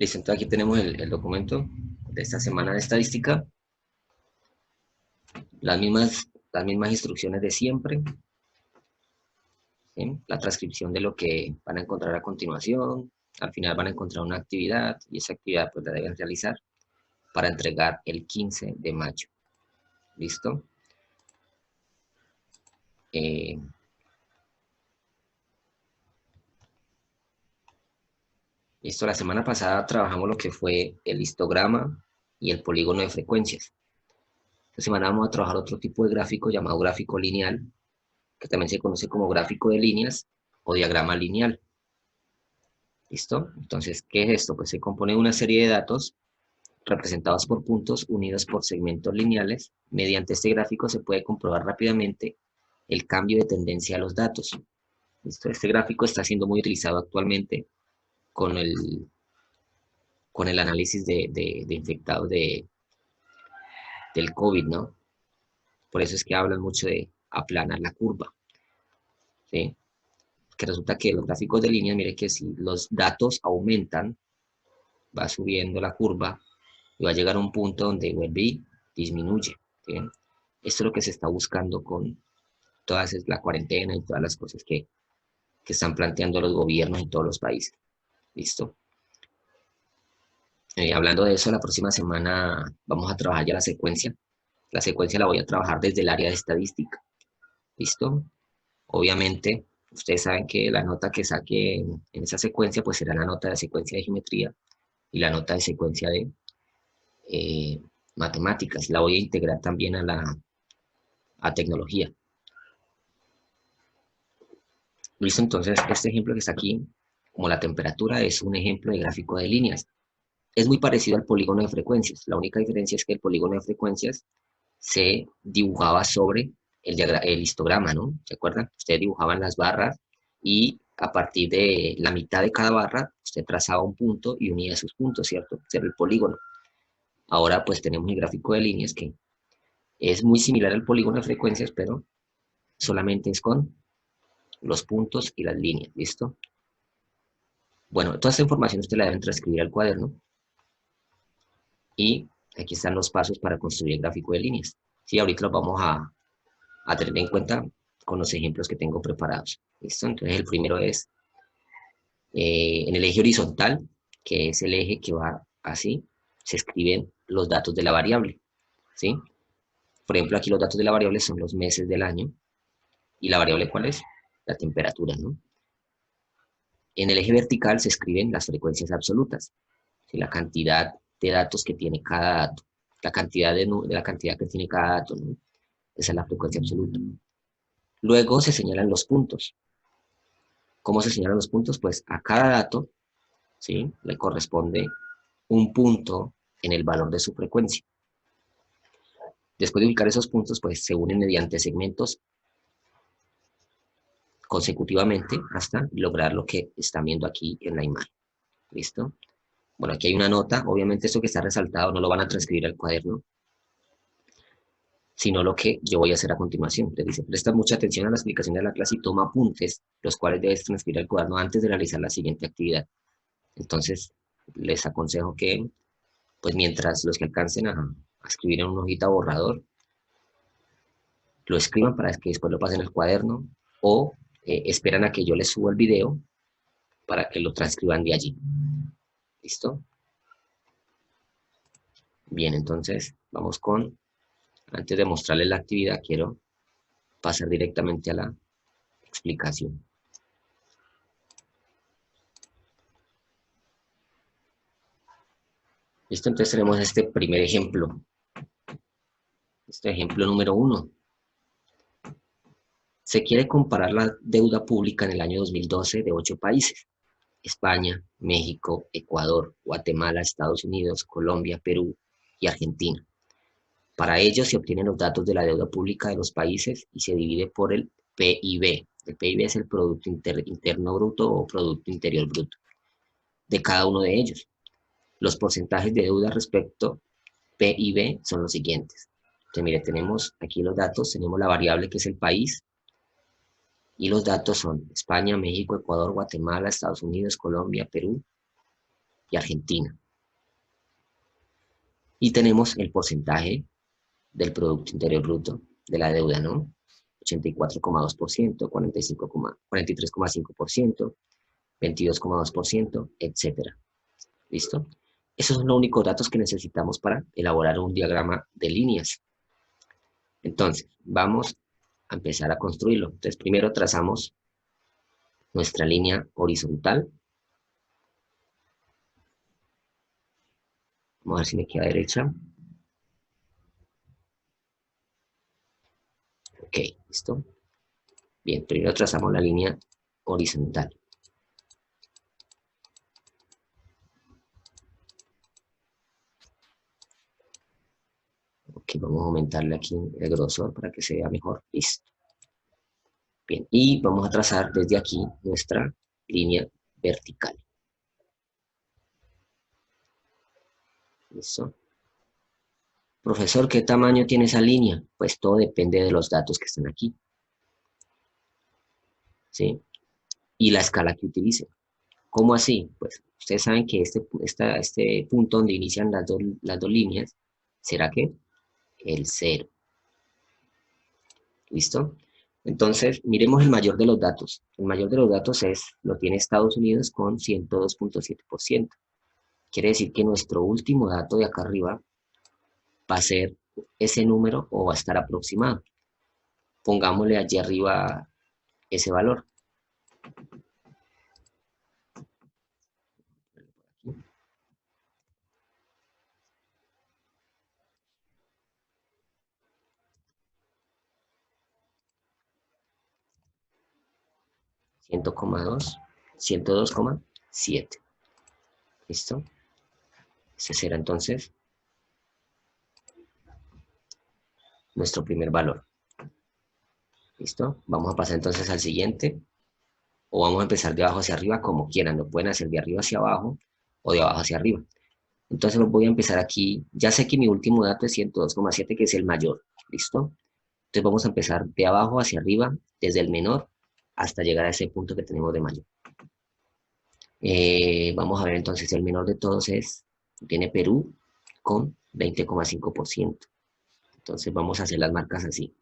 Listo, entonces aquí tenemos el documento de esta semana de estadística, las mismas instrucciones de siempre, ¿sí? La transcripción de lo que van a encontrar a continuación, al final van a encontrar una actividad y esa actividad pues la deben realizar para entregar el 15 de mayo. ¿Listo? Eh, Listo, la semana pasada trabajamos lo que fue el histograma y el polígono de frecuencias. Esta semana vamos a trabajar otro tipo de gráfico llamado gráfico lineal, que también se conoce como gráfico de líneas o diagrama lineal. ¿Listo? Entonces, ¿qué es esto? Pues se compone de una serie de datos representados por puntos unidos por segmentos lineales. Mediante este gráfico se puede comprobar rápidamente el cambio de tendencia a los datos. ¿Listo? Este gráfico está siendo muy utilizado actualmente con el análisis de infectados del COVID, ¿no? Por eso es que hablan mucho de aplanar la curva, ¿sí? Que resulta que los gráficos de líneas, mire que si los datos aumentan, va subiendo la curva y va a llegar a un punto donde vuelve y disminuye, ¿sí? Esto es lo que se está buscando con toda la cuarentena y todas las cosas que están planteando los gobiernos en todos los países. ¿Listo? Hablando de eso, la próxima semana vamos a trabajar ya la secuencia. La secuencia la voy a trabajar desde el área de estadística. ¿Listo? Obviamente, ustedes saben que la nota que saque en esa secuencia, pues será la nota de secuencia de geometría y la nota de secuencia de eh, matemáticas. La voy a integrar también a tecnología. Listo, entonces este ejemplo que está aquí, como la temperatura, es un ejemplo de gráfico de líneas. Es muy parecido al polígono de frecuencias. La única diferencia es que el polígono de frecuencias se dibujaba sobre el histograma, ¿no? ¿Se acuerdan? Ustedes dibujaban las barras y a partir de la mitad de cada barra, usted trazaba un punto y unía esos puntos, ¿cierto? Ese era el polígono. Ahora pues tenemos el gráfico de líneas que es muy similar al polígono de frecuencias, pero solamente es con los puntos y las líneas, ¿listo? Bueno, toda esta información usted la deben transcribir al cuaderno y aquí están los pasos para construir el gráfico de líneas. Sí, ahorita los vamos a tener en cuenta con los ejemplos que tengo preparados. ¿Listo? Entonces el primero es en el eje horizontal, que es el eje que va así, se escriben los datos de la variable. ¿Sí? Por ejemplo, aquí los datos de la variable son los meses del año. ¿Y la variable cuál es? La temperatura, ¿no? En el eje vertical se escriben las frecuencias absolutas, ¿sí? La cantidad de datos que tiene cada dato, la cantidad de la cantidad que tiene cada dato, ¿no? Esa es la frecuencia absoluta. Luego se señalan los puntos. ¿Cómo se señalan los puntos? Pues a cada dato, ¿sí? Le corresponde un punto en el valor de su frecuencia. Después de ubicar esos puntos, pues se unen mediante segmentos consecutivamente hasta lograr lo que están viendo aquí en la imagen. ¿Listo? Bueno, aquí hay una nota. Obviamente esto que está resaltado no lo van a transcribir al cuaderno, sino lo que yo voy a hacer a continuación. Les dice, presta mucha atención a la explicación de la clase y toma apuntes, los cuales debes transcribir al cuaderno antes de realizar la siguiente actividad. Entonces, les aconsejo que, pues mientras los que alcancen a escribir en una hojita borrador, lo escriban para que después lo pasen al cuaderno o esperan a que yo les suba el video para que lo transcriban de allí. ¿Listo? Bien, entonces vamos antes de mostrarles la actividad, quiero pasar directamente a la explicación. ¿Listo? Entonces tenemos este primer ejemplo. Este ejemplo número 1. Se quiere comparar la deuda pública en el año 2012 de 8 países. España, México, Ecuador, Guatemala, Estados Unidos, Colombia, Perú y Argentina. Para ello se obtienen los datos de la deuda pública de los países y se divide por el PIB. El PIB es el Producto Interno Bruto o Producto Interior Bruto de cada uno de ellos. Los porcentajes de deuda respecto PIB son los siguientes. Entonces, mire, tenemos aquí los datos, tenemos la variable que es el país, y los datos son España, México, Ecuador, Guatemala, Estados Unidos, Colombia, Perú y Argentina. Y tenemos el porcentaje del Producto Interior Bruto de la deuda, ¿no? 84,2%, 43,5%, 22,2%, etcétera. ¿Listo? Esos son los únicos datos que necesitamos para elaborar un diagrama de líneas. Entonces, vamos a empezar a construirlo. Entonces, primero trazamos nuestra línea horizontal. Vamos a ver si me queda derecha. Ok, listo. Bien, primero trazamos la línea horizontal. Ok, vamos a aumentarle aquí el grosor para que se vea mejor. Listo. Bien, y vamos a trazar desde aquí nuestra línea vertical. ¿Listo? Profesor, ¿qué tamaño tiene esa línea? Pues todo depende de los datos que están aquí, ¿sí? Y la escala que utilicen. ¿Cómo así? Pues ustedes saben que este punto donde inician las dos líneas, ¿será qué? El cero. ¿Listo? Entonces, miremos el mayor de los datos. El mayor de los datos lo tiene Estados Unidos con 102,7%. Quiere decir que nuestro último dato de acá arriba va a ser ese número o va a estar aproximado. Pongámosle allí arriba ese valor. 102,7. ¿Listo? Ese será entonces nuestro primer valor. ¿Listo? Vamos a pasar entonces al siguiente. O vamos a empezar de abajo hacia arriba, como quieran. Lo pueden hacer de arriba hacia abajo o de abajo hacia arriba. Entonces los voy a empezar aquí. Ya sé que mi último dato es 102,7, que es el mayor. ¿Listo? Entonces vamos a empezar de abajo hacia arriba, desde el menor hasta llegar a ese punto que tenemos de mayor. Vamos a ver entonces, el menor de todos tiene Perú con 20,5%. Entonces vamos a hacer las marcas así.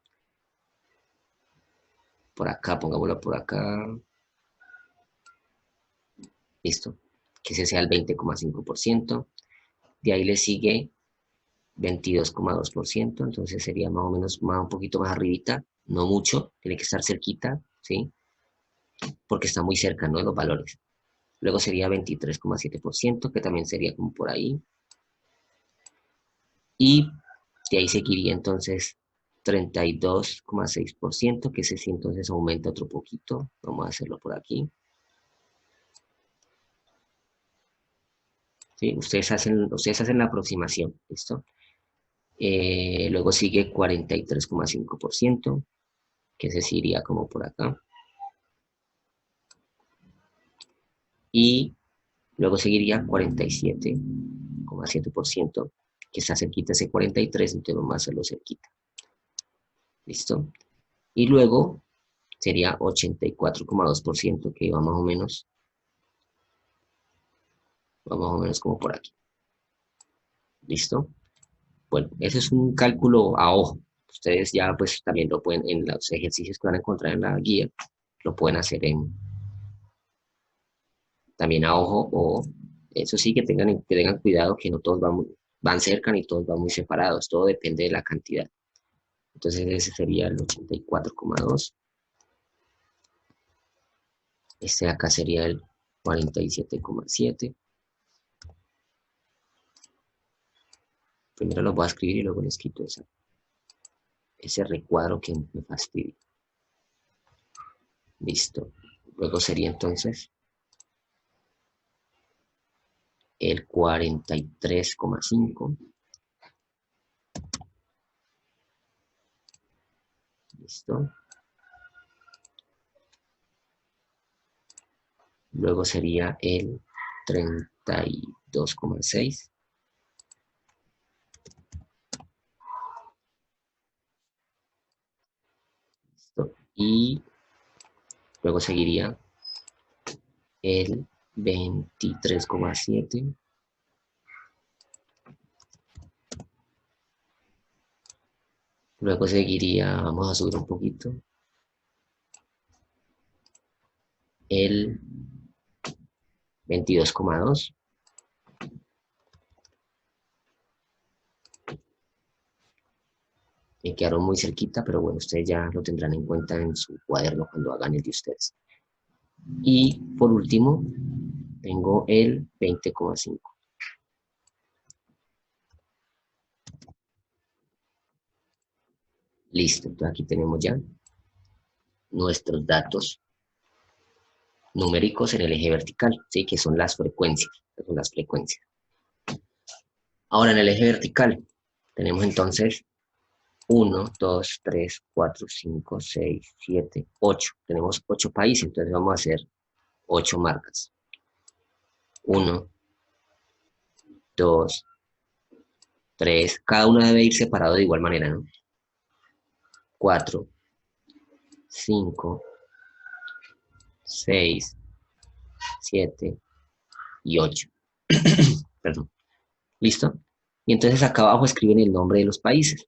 Por acá, pongámoslo por acá. Listo. Que ese sea el 20,5%. De ahí le sigue 22,2%. Entonces sería más o menos un poquito más arribita. No mucho, tiene que estar cerquita, ¿sí? Porque está muy cerca, ¿no? De los valores. Luego sería 23,7%, que también sería como por ahí. Y de ahí seguiría entonces 32,6%, que ese sí entonces aumenta otro poquito. Vamos a hacerlo por aquí. ¿Sí? Ustedes hacen la aproximación, ¿listo? Luego sigue 43,5%, que ese sí iría como por acá. Y luego seguiría 47,7%, que está cerquita ese 43, entonces vamos a hacerlo cerquita. ¿Listo? Y luego sería 84,2%, que va más o menos como por aquí. ¿Listo? Bueno, ese es un cálculo a ojo. Ustedes ya pues también lo pueden, en los ejercicios que van a encontrar en la guía, lo pueden hacer también a ojo, o eso sí que tengan cuidado que no todos van cerca ni todos van muy separados, todo depende de la cantidad. Entonces ese sería el 84,2. Este de acá sería el 47,7. Primero lo voy a escribir y luego les quito ese recuadro que me fastidia. Listo. Luego sería entonces el 43,5. Listo. Luego sería el 32,6. Listo. Y luego seguiría el 23,7. Luego seguiría, vamos a subir un poquito, el 22,2. Me quedaron muy cerquita, pero bueno, ustedes ya lo tendrán en cuenta en su cuaderno cuando hagan el de ustedes. Y por último, tengo el 20,5. Listo, entonces aquí tenemos ya nuestros datos numéricos en el eje vertical, ¿sí? Que son las frecuencias. Son las frecuencias. Ahora en el eje vertical tenemos entonces 1, 2, 3, 4, 5, 6, 7, 8. Tenemos 8 países, entonces vamos a hacer 8 marcas. 1, 2, 3. Cada una debe ir separado de igual manera, ¿no? 4, 5, 6, 7 y 8. Perdón. ¿Listo? Y entonces acá abajo escriben el nombre de los países.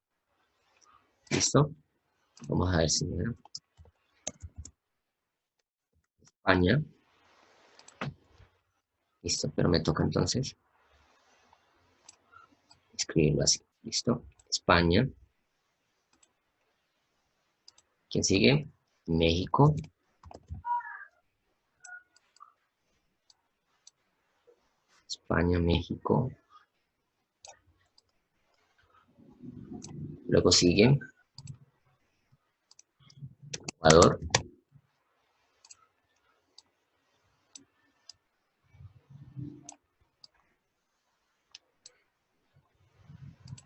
¿Listo? Vamos a ver si me da. España. Listo, pero me toca entonces escribirlo así. ¿Listo? España. ¿Quién sigue? México. España, México. Luego sigue Ecuador.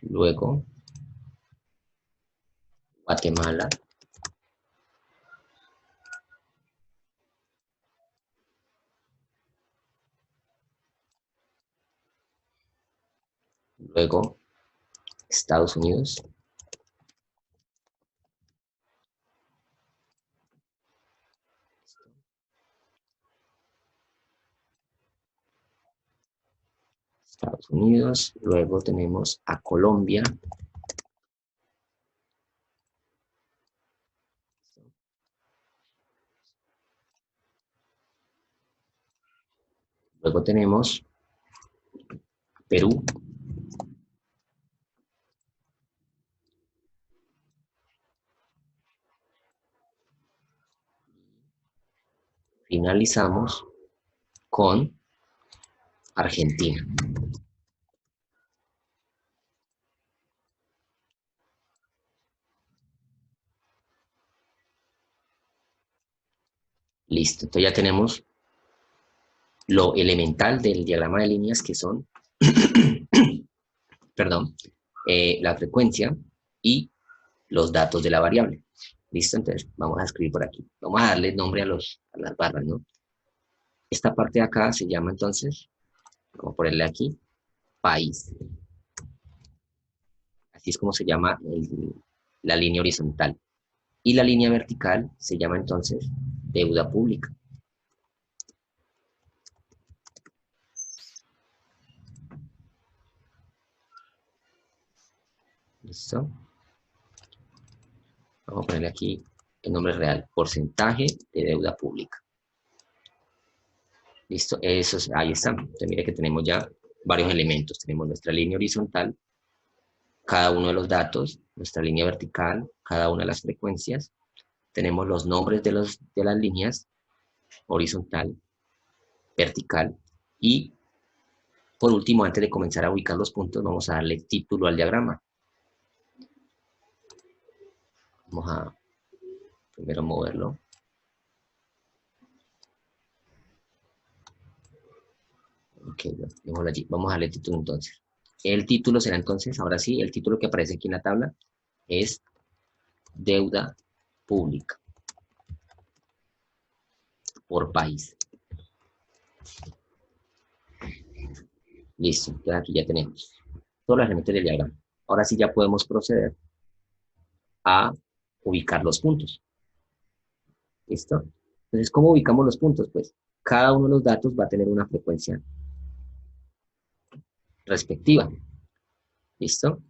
Luego Guatemala. Luego Estados Unidos. Estados Unidos. Luego tenemos a Colombia. Luego tenemos Perú. Finalizamos con Argentina. Listo, entonces ya tenemos lo elemental del diagrama de líneas que son, perdón, la frecuencia y los datos de la variable. Listo, entonces vamos a escribir por aquí. Vamos a darle nombre a las barras, ¿no? Esta parte de acá se llama entonces, vamos a ponerle aquí, país. Así es como se llama la línea horizontal. Y la línea vertical se llama entonces deuda pública. ¿Listo? Vamos a ponerle aquí el nombre real, porcentaje de deuda pública. ¿Listo? Ahí está. Entonces mire que tenemos ya varios elementos. Tenemos nuestra línea horizontal, cada uno de los datos, nuestra línea vertical, cada una de las frecuencias. Tenemos los nombres de las líneas, horizontal, vertical. Y por último, antes de comenzar a ubicar los puntos, vamos a darle título al diagrama. Vamos a primero moverlo. Ok, dejémoslo allí. Vamos a darle título entonces. El título será entonces, ahora sí, el título que aparece aquí en la tabla es deuda pública por país. Listo, entonces aquí ya tenemos todos los elementos del diagrama. Ahora sí ya podemos proceder a ubicar los puntos. ¿Listo? Entonces, ¿cómo ubicamos los puntos? Pues cada uno de los datos va a tener una frecuencia respectiva. ¿Listo?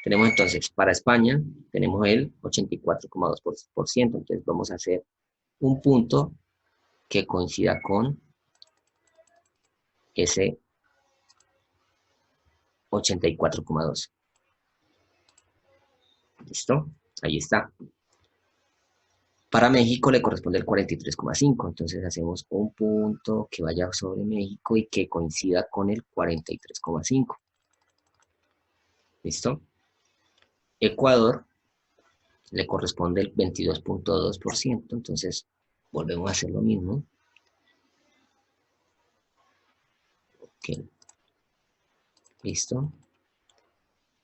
Tenemos entonces, para España, tenemos el 84,2%. Entonces vamos a hacer un punto que coincida con ese 84,2. ¿Listo? Ahí está. Para México le corresponde el 43,5. Entonces hacemos un punto que vaya sobre México y que coincida con el 43,5. ¿Listo? Ecuador le corresponde el 22,2%. Entonces volvemos a hacer lo mismo. Ok. Listo.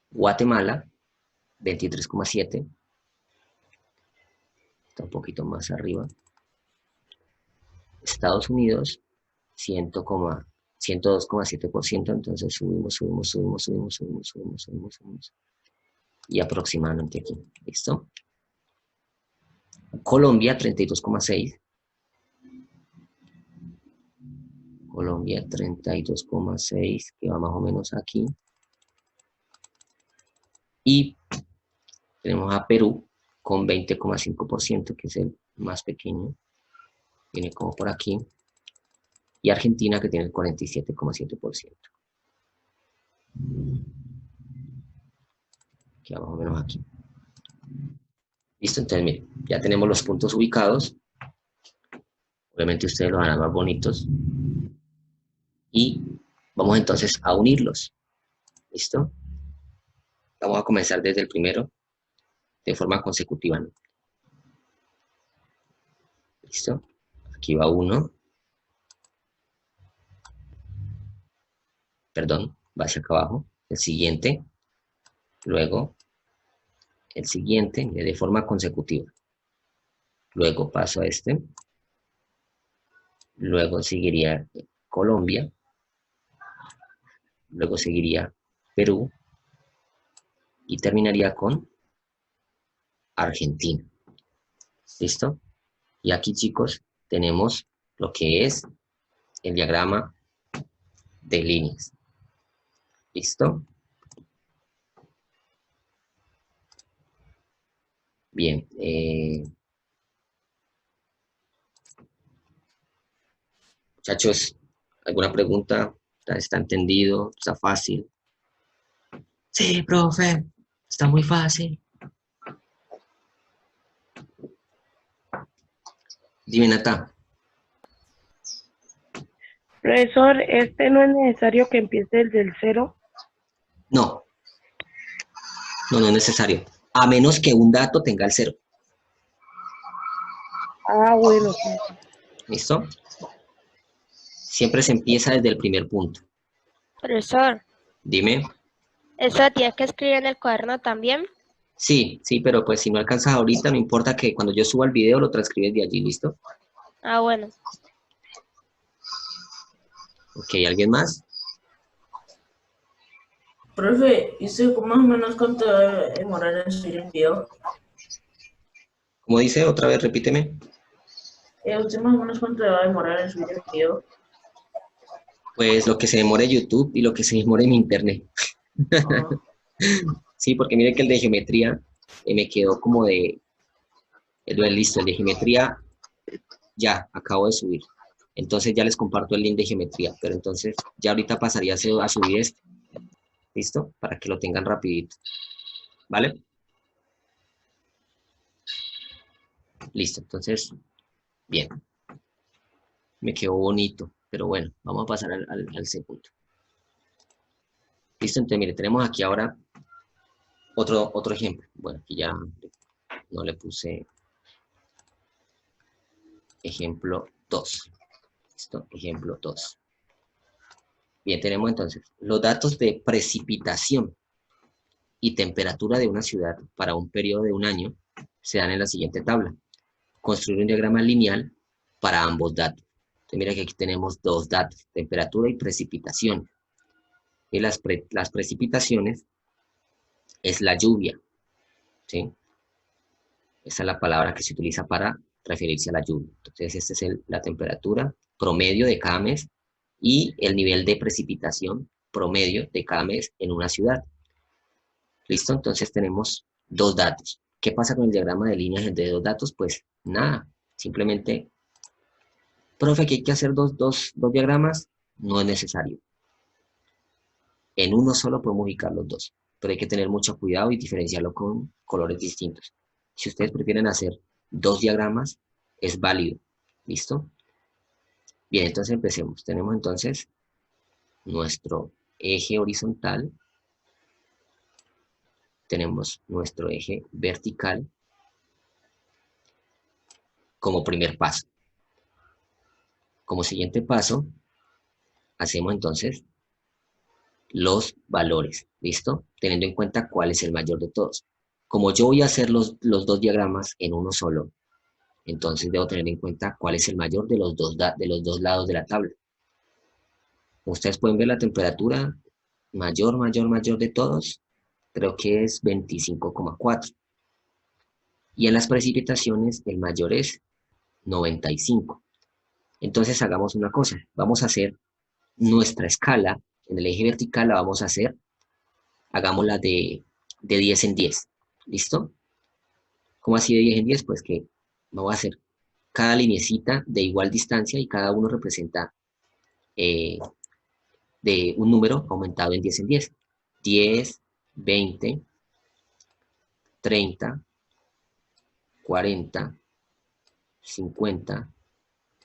Guatemala, 23,7. Está un poquito más arriba. Estados Unidos, 102,7%. Entonces subimos. Y aproximadamente aquí. ¿Listo? Colombia, 32,6. Colombia, 32,6, que va más o menos aquí. Y tenemos a Perú con 20,5%, que es el más pequeño. Viene como por aquí. Y Argentina, que tiene el 47,7%. Que va más o menos aquí. Listo, entonces miren, ya tenemos los puntos ubicados. Obviamente ustedes los harán más bonitos. Y vamos entonces a unirlos. ¿Listo? Vamos a comenzar desde el primero, de forma consecutiva, ¿no? ¿Listo? Aquí va uno. Perdón, va hacia acá abajo. El siguiente. Luego, el siguiente, de forma consecutiva. Luego paso a este. Luego seguiría Colombia. Luego seguiría Perú. Y terminaría con Argentina. ¿Listo? Y aquí, chicos, tenemos lo que es el diagrama de líneas. ¿Listo? Bien. Muchachos, ¿alguna pregunta? ¿Está entendido? ¿Está fácil? Sí, profe. Está muy fácil. Dime, Nata. Profesor, ¿este no es necesario que empiece desde el cero? No, no es necesario. A menos que un dato tenga el cero. Ah, bueno, sí. ¿Listo? Siempre se empieza desde el primer punto. Profesor, Dime. ¿eso lo tienes que escribir en el cuaderno también? Sí, pero pues si no alcanzas ahorita, no importa que cuando yo suba el video lo transcribes de allí, ¿listo? Ah, bueno. Ok, ¿alguien más? Profe, ¿y usted más o menos cuánto debe demorar en subir el video? Como dice, otra vez, repíteme. ¿Usted más o menos cuánto debe demorar en subir el video? Pues lo que se demore YouTube y lo que se demore en internet. Ah, Sí, porque mire que el de geometría me quedó como de... listo, el de geometría ya, acabo de subir. Entonces ya les comparto el link de geometría, pero entonces ya ahorita pasaría a subir este. ¿Listo? Para que lo tengan rapidito. ¿Vale? Listo, entonces, bien. Me quedó bonito, pero bueno, vamos a pasar al segundo. Listo, entonces mire, tenemos aquí ahora otro ejemplo. Bueno, aquí ya no le puse ejemplo 2. ¿Listo? Ejemplo 2. Bien, tenemos entonces los datos de precipitación y temperatura de una ciudad para un periodo de un año se dan en la siguiente tabla. Construir un diagrama lineal para ambos datos. Entonces mira que aquí tenemos dos datos, temperatura y precipitación. Y las precipitaciones es la lluvia, ¿sí? Esa es la palabra que se utiliza para referirse a la lluvia. Entonces esta es la temperatura promedio de cada mes y el nivel de precipitación promedio de cada mes en una ciudad. ¿Listo? Entonces tenemos dos datos. ¿Qué pasa con el diagrama de líneas de dos datos? Pues nada, simplemente, profe, que hay que hacer dos diagramas, no es necesario. En uno solo podemos ubicar los dos, pero hay que tener mucho cuidado y diferenciarlo con colores distintos. Si ustedes prefieren hacer dos diagramas, es válido. ¿Listo? Bien, entonces empecemos. Tenemos entonces nuestro eje horizontal, tenemos nuestro eje vertical como primer paso. Como siguiente paso, hacemos entonces los valores, ¿listo? Teniendo en cuenta cuál es el mayor de todos. Como yo voy a hacer los dos diagramas en uno solo, entonces debo tener en cuenta cuál es el mayor de los dos lados de la tabla. Ustedes pueden ver la temperatura mayor de todos, creo que es 25,4. Y en las precipitaciones el mayor es 95. Entonces hagamos una cosa, vamos a hacer nuestra escala, en el eje vertical la vamos a hacer, hagámosla de 10 en 10, ¿listo? ¿Cómo así de 10 en 10? Pues que vamos a hacer cada linecita de igual distancia y cada uno representa eh, de un número aumentado en 10 en 10. 10, 20, 30, 40, 50,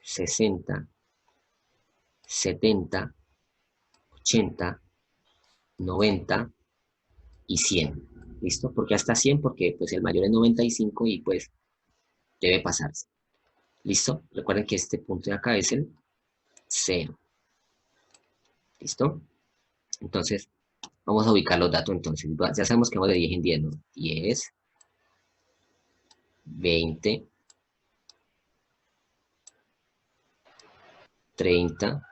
60, 70, 80, 90 y 100. ¿Listo? ¿Por qué hasta 100? Porque pues el mayor es 95 y pues debe pasarse. ¿Listo? Recuerden que este punto de acá es el 0. ¿Listo? Entonces, vamos a ubicar los datos entonces. Ya sabemos que vamos de 10 en 10, ¿no? 10, 20, 30,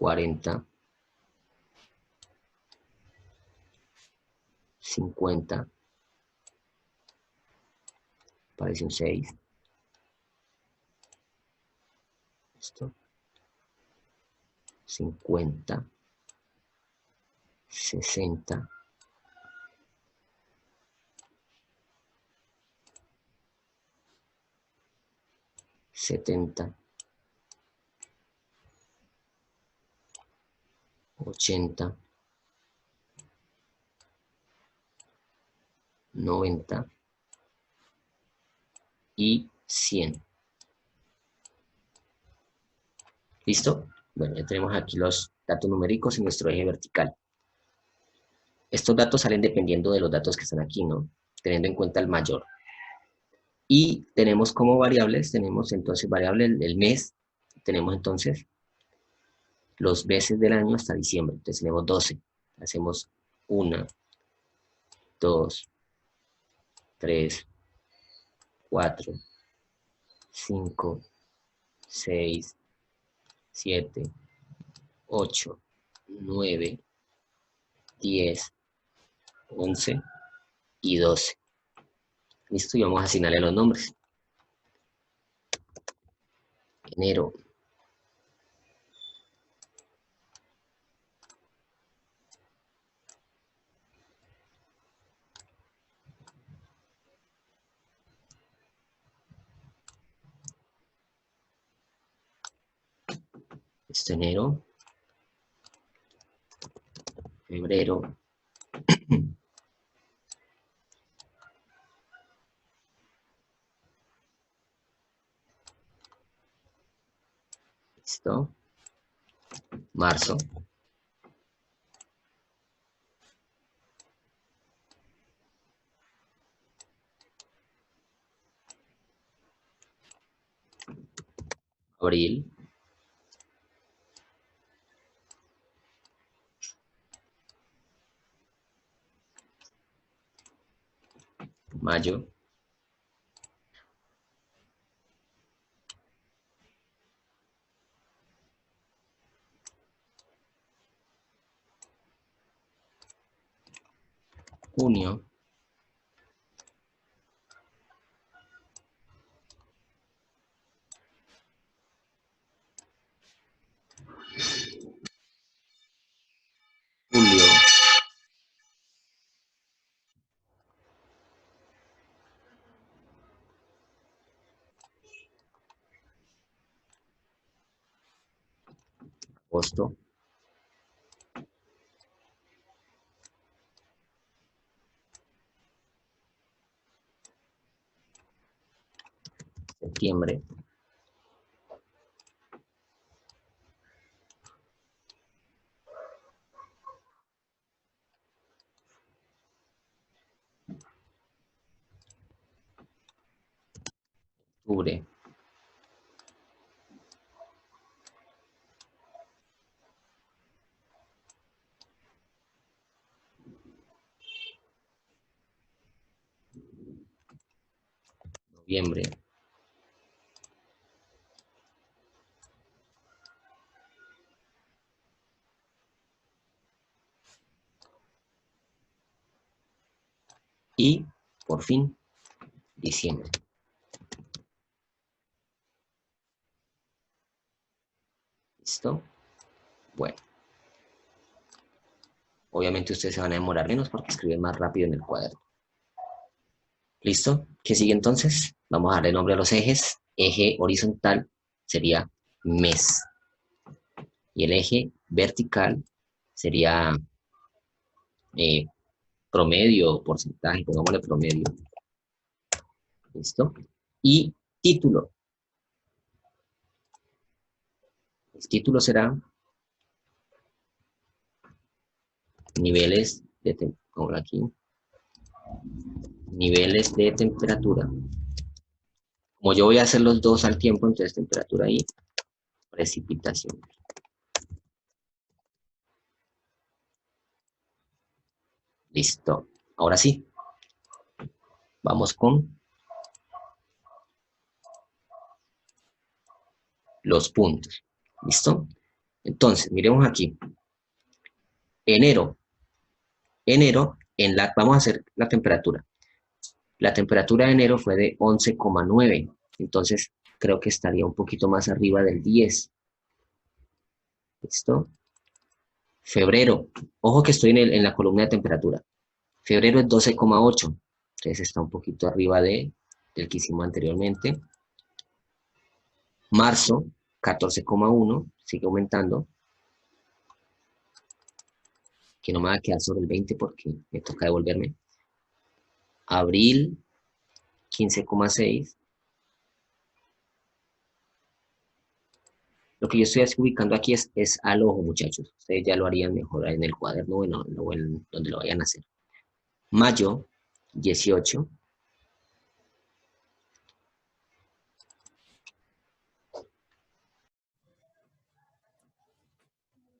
40, 50, parece un 6. ¿Listo? 50, 60, 70, 80, 90 y 100. ¿Listo? Bueno, ya tenemos aquí los datos numéricos en nuestro eje vertical. Estos datos salen dependiendo de los datos que están aquí, ¿no? Teniendo en cuenta el mayor. Y tenemos como variables, tenemos entonces variable el mes, tenemos entonces los meses del año hasta diciembre. Entonces tenemos 12. Hacemos 1, 2, 3, 4, 5, 6, 7, 8, 9, 10, 11 y 12. Listo, y vamos a asignarle los nombres. Enero. Listo, enero. Febrero. Listo. Marzo. Abril. Mayo. Junio. agosto, septiembre, octubre, noviembre, y por fin diciembre. ¿Listo? Bueno, obviamente ustedes se van a demorar menos porque escriben más rápido en el cuaderno. ¿Listo? ¿Qué sigue entonces? Vamos a darle nombre a los ejes. Eje horizontal sería mes. Y el eje vertical sería promedio, porcentaje, pongámosle promedio. ¿Listo? Y título. El título será niveles de, aquí, niveles de temperatura. Como yo voy a hacer los dos al tiempo, entonces temperatura y precipitación. Listo. Ahora sí. Vamos con los puntos. ¿Listo? Entonces, miremos aquí. Enero. Enero, vamos a hacer la temperatura. La temperatura de enero fue de 11,9. Entonces, creo que estaría un poquito más arriba del 10. ¿Listo? Febrero. Ojo que estoy en la columna de temperatura. Febrero es 12,8. Entonces está un poquito arriba del que hicimos anteriormente. Marzo, 14,1. Sigue aumentando. Que no me va a quedar sobre el 20 porque me toca devolverme. Abril, 15,6. Lo que yo estoy ubicando aquí es al ojo, muchachos. Ustedes ya lo harían mejor en el cuaderno o en donde lo vayan a hacer. Mayo, 18.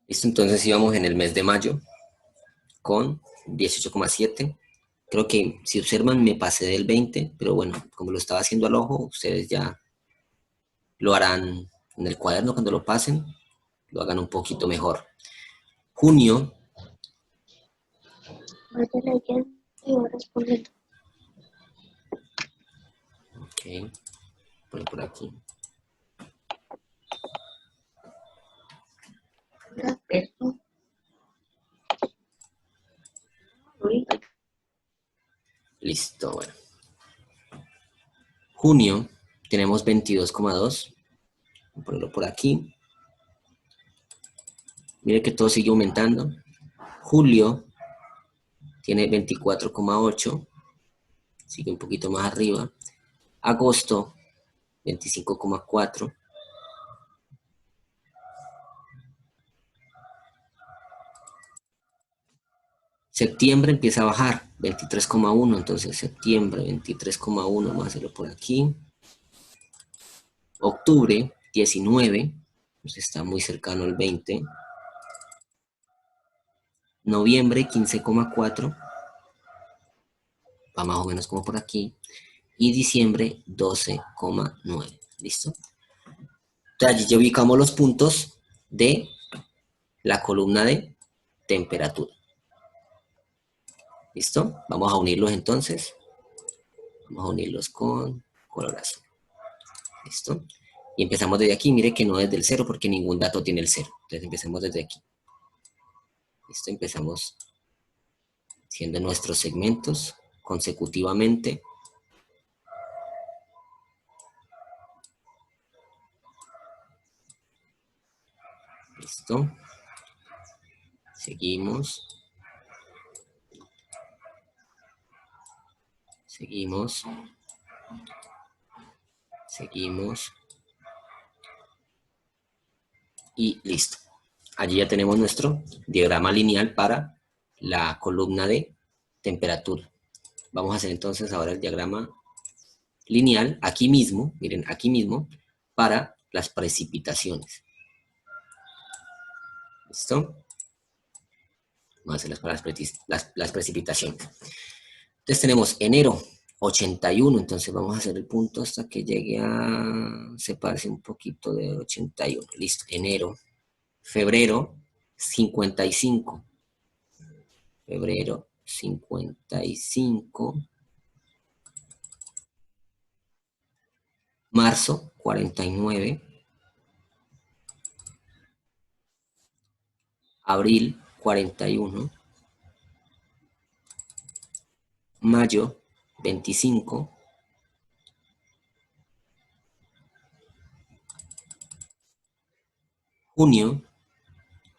Listo, entonces íbamos en el mes de mayo con 18,7. Creo que si observan me pasé del 20, pero bueno, como lo estaba haciendo al ojo, ustedes ya lo harán en el cuaderno cuando lo pasen, lo hagan un poquito mejor. Junio. Vaya leyendo y voy respondiendo. Ok, poner por aquí. Listo, bueno. Junio tenemos 22,2. Voy a ponerlo por aquí. Mire que todo sigue aumentando. Julio tiene 24,8. Sigue un poquito más arriba. Agosto, 25,4. Septiembre empieza a bajar, 23,1. Entonces septiembre, 23,1. Vamos a hacerlo por aquí. Octubre, 19. Pues está muy cercano al 20. Noviembre, 15,4. Va más o menos como por aquí. Y diciembre, 12,9. ¿Listo? Entonces allí ya ubicamos los puntos de la columna de temperatura. ¿Listo? Vamos a unirlos entonces. Vamos a unirlos con color azul. ¿Listo? Y empezamos desde aquí. Mire que no desde el 0 porque ningún dato tiene el 0. Entonces empecemos desde aquí. ¿Listo? Empezamos haciendo nuestros segmentos consecutivamente. Listo. Seguimos. Seguimos. Seguimos. Y listo. Allí ya tenemos nuestro diagrama lineal para la columna de temperatura. Vamos a hacer entonces ahora el diagrama lineal aquí mismo, miren, aquí mismo, para las precipitaciones. ¿Listo? Vamos a hacerlas para las precipitaciones. Entonces tenemos enero 81, entonces vamos a hacer el punto hasta que llegue a separarse un poquito de 81. Listo, enero. Febrero 55. Febrero 55. Marzo 49. Abril 41. Mayo 25. Junio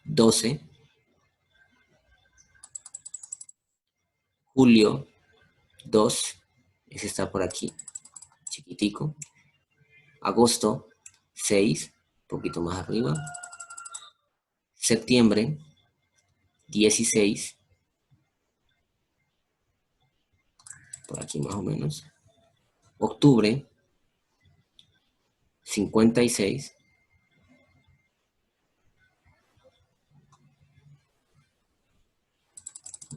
12. Julio 2. Ese está por aquí, chiquitico. Agosto 6, un poquito más arriba. Septiembre 16. Por aquí más o menos. Octubre 56.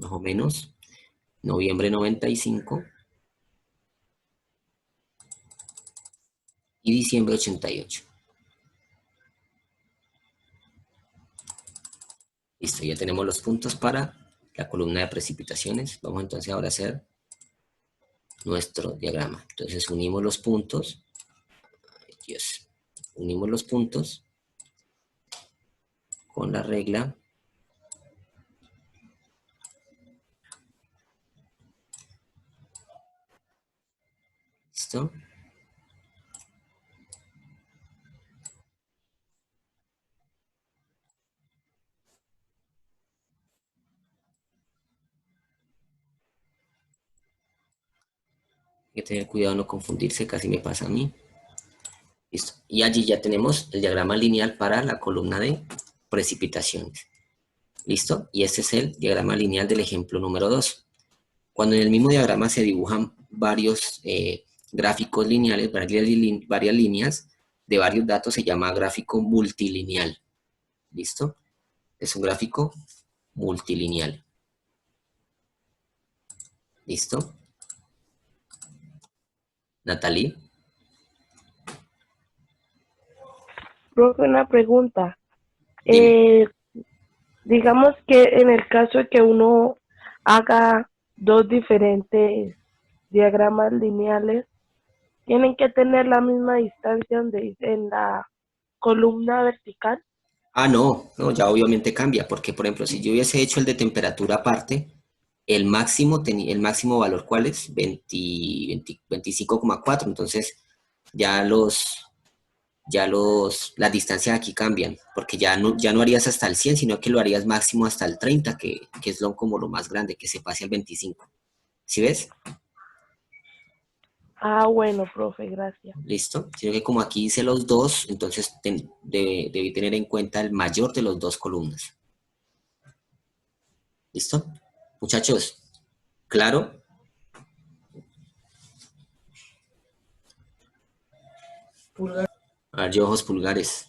Más o menos. Noviembre 95. Y diciembre 88. Listo, ya tenemos los puntos para la columna de precipitaciones. Vamos entonces ahora a hacer nuestro diagrama. Entonces unimos los puntos. Dios. Unimos los puntos con la regla. ¿Listo? Hay que tener cuidado no confundirse, casi me pasa a mí. Listo. Y allí ya tenemos el diagrama lineal para la columna de precipitaciones. ¿Listo? Y este es el diagrama lineal del ejemplo número 2. Cuando en el mismo diagrama se dibujan varios gráficos lineales, varias líneas de varios datos, se llama gráfico multilineal. ¿Listo? Es un gráfico multilineal. ¿Listo? Natalie. Profe, una pregunta. Dime. Digamos que en el caso de que uno haga dos diferentes diagramas lineales, tienen que tener la misma distancia en la columna vertical. Ah, no, no, ya obviamente cambia, porque por ejemplo, si yo hubiese hecho el de temperatura aparte, el máximo valor, ¿cuál es? 25,4, entonces ya las distancias aquí cambian, porque ya no harías hasta el 100, sino que lo harías máximo hasta el 30, que es como lo más grande, que se pase al 25. ¿Sí ves? Ah, bueno, profe, gracias. ¿Listo? Sino que como aquí hice los dos, entonces debí tener en cuenta el mayor de los dos columnas. ¿Listo? Muchachos, ¿claro? Pulgar. A ver, yo ojos pulgares.